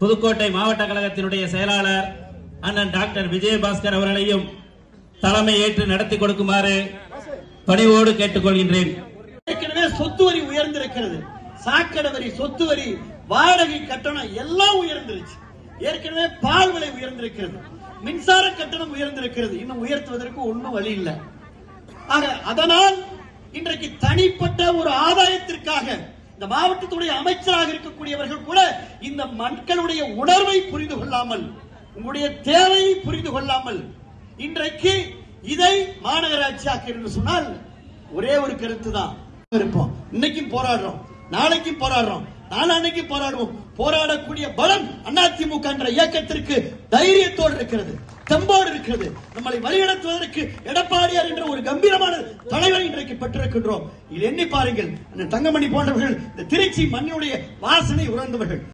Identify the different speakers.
Speaker 1: புதுக்கோட்டை மாவட்ட கழகத்தினுடைய செயலாளர் அண்ணன் டாக்டர் விஜயபாஸ்கர் அவர்களையும் தலைமை ஏற்று நடத்தி கொடுக்குமாறு பணிவோடு கேட்டுக்கொள்கின்றேன்.
Speaker 2: ஏற்கனவே சொத்து வரி உயர்ந்திருக்கிறது, சாக்கடை வரி, சொத்து வரி, வாடகை கட்டணம் எல்லாம் உயர்ந்துருச்சு. ஏற்கனவே பால் விலை உயர்ந்திருக்கிறது, மின்சார கட்டணம் உயர்ந்திருக்கிறது, இன்னும் உயர்த்துவதற்கு ஒன்றும் வழி இல்லை. அதனால் இன்றைக்கு தனிப்பட்ட ஒரு ஆதாயத்திற்காக இந்த மாவட்டத்துடைய அமைச்சராக இருக்கக்கூடியவர்கள் கூட இந்த மக்களுடைய உணர்வை புரிந்து கொள்ளாமல், உங்களுடைய தேவையை புரிந்து கொள்ளாமல் இன்றைக்கு இதை மாநகராட்சியாக்க என்று சொன்னால் ஒரே ஒரு கருத்து தான் இருப்போம். இன்னைக்கும் போராடுறோம், நாளைக்கும் போராடுறோம், நாளான்னைக்கு போராடுவோம். போராடக்கூடிய பலம் அதிமுக என்ற இயக்கத்திற்கு தைரியத்தோடு இருக்கிறது, தெம்போடு இருக்கிறது. நம்மளை வழிநடத்துவதற்கு எடப்பாடியார் என்ற ஒரு கம்பீரமான தலைவரை இன்றைக்கு பெற்றிருக்கின்றோம். இது எண்ணி பாருங்கள், தங்கமணி போன்றவர்கள் இந்த திருச்சி மண்ணுடைய வாசனை உணர்ந்தவர்கள்.